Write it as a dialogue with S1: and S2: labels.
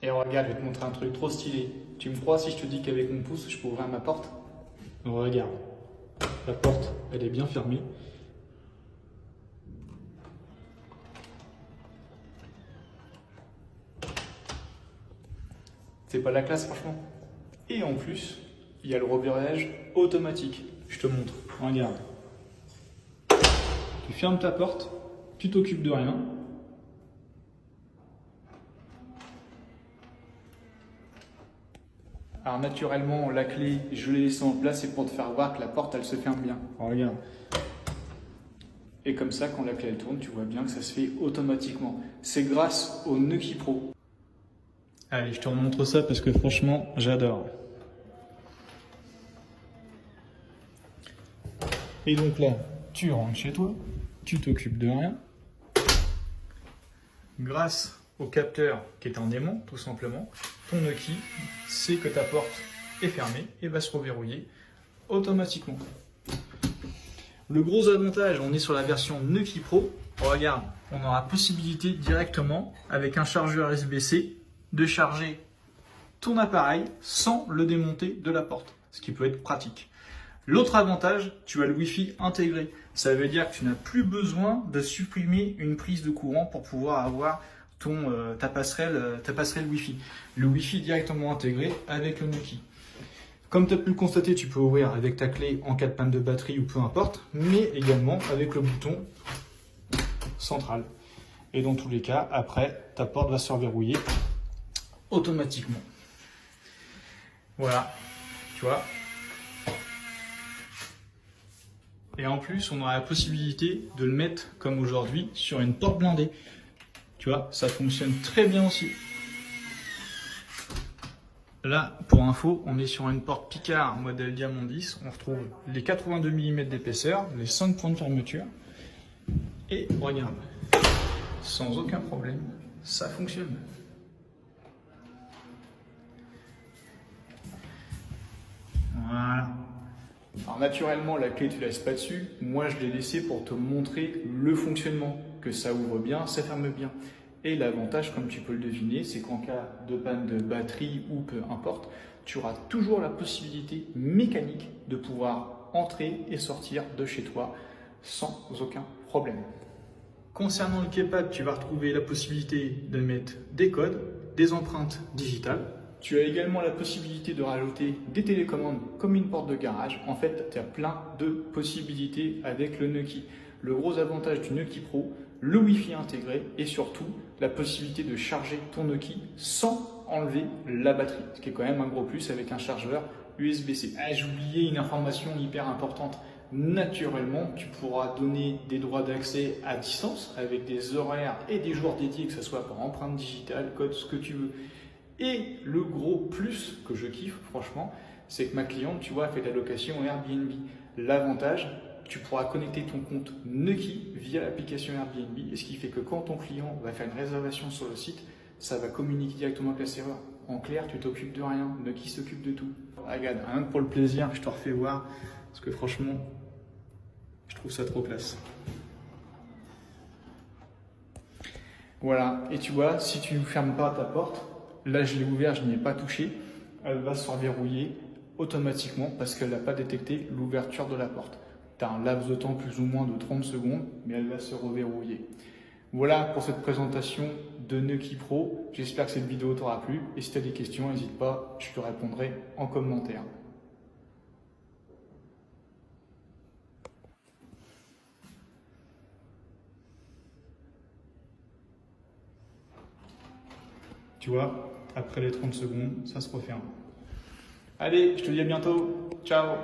S1: Et regarde, je vais te montrer un truc trop stylé. Tu me crois si je te dis qu'avec mon pouce, je peux ouvrir ma porte? Regarde, la porte, elle est bien fermée. C'est pas la classe, franchement. Et en plus, il y a le reverrage automatique. Je te montre, regarde. Tu fermes ta porte, tu t'occupes de rien. Alors naturellement, la clé, je l'ai laissée en place, c'est pour te faire voir que la porte, elle se ferme bien. Regarde. Et comme ça, quand la clé elle tourne, tu vois bien que ça se fait automatiquement. C'est grâce au Nuki Pro. Allez, je te remontre ça parce que franchement, j'adore. Et donc là, tu rentres chez toi, tu t'occupes de rien. Grâce au capteur qui est en aimant, tout simplement, ton Nuki sait que ta porte est fermée et va se reverrouiller automatiquement. Le gros avantage, on est sur la version Nuki Pro. Regarde, on aura possibilité directement, avec un chargeur USB-C, de charger ton appareil sans le démonter de la porte, ce qui peut être pratique. L'autre avantage, tu as le Wi-Fi intégré. Ça veut dire que tu n'as plus besoin de supprimer une prise de courant pour pouvoir avoir ta passerelle Wi-Fi. Le Wi-Fi directement intégré avec le Nuki. Comme tu as pu le constater, tu peux ouvrir avec ta clé en cas de panne de batterie ou peu importe, mais également avec le bouton central. Et dans tous les cas, après, ta porte va se reverrouiller automatiquement. Voilà, tu vois. Et en plus, on aura la possibilité de le mettre, comme aujourd'hui, sur une porte blindée. Tu vois, ça fonctionne très bien aussi. Là, pour info, on est sur une porte Picard modèle Diamant 10. On retrouve les 82 mm d'épaisseur, les 5 points de fermeture. Et regarde, sans aucun problème, ça fonctionne. Voilà. Alors naturellement, la clé, tu la laisses pas dessus. Moi, je l'ai laissé pour te montrer le fonctionnement, que ça ouvre bien, ça ferme bien. Et l'avantage, comme tu peux le deviner, c'est qu'en cas de panne de batterie ou peu importe, tu auras toujours la possibilité mécanique de pouvoir entrer et sortir de chez toi sans aucun problème. Concernant le keypad, tu vas retrouver la possibilité de mettre des codes, des empreintes digitales. Tu as également la possibilité de rajouter des télécommandes comme une porte de garage. En fait, tu as plein de possibilités avec le Nuki. Le gros avantage du Nuki Pro, le Wi-Fi intégré et surtout la possibilité de charger ton Nuki sans enlever la batterie. Ce qui est quand même un gros plus avec un chargeur USB-C. Ah, j'ai oublié une information hyper importante. Naturellement, tu pourras donner des droits d'accès à distance avec des horaires et des jours dédiés, que ce soit pour empreinte digitale, code, ce que tu veux. Et le gros plus que je kiffe, franchement, c'est que ma cliente, tu vois, fait de la location Airbnb. L'avantage, tu pourras connecter ton compte Nuki via l'application Airbnb, et ce qui fait que quand ton client va faire une réservation sur le site, ça va communiquer directement avec la serveur. En clair, tu t'occupes de rien, Nuki s'occupe de tout. Regarde, rien que pour le plaisir, je te refais voir, parce que franchement, je trouve ça trop classe. Voilà, et tu vois, si tu ne fermes pas ta porte, là je l'ai ouvert, je n'y ai pas touché, elle va se reverrouiller automatiquement parce qu'elle n'a pas détecté l'ouverture de la porte. Tu as un laps de temps plus ou moins de 30 secondes, mais elle va se reverrouiller. Voilà pour cette présentation de Nuki Pro. J'espère que cette vidéo t'aura plu. Et si tu as des questions, n'hésite pas, je te répondrai en commentaire. Tu vois, après les 30 secondes, ça se referme. Allez, je te dis à bientôt. Ciao!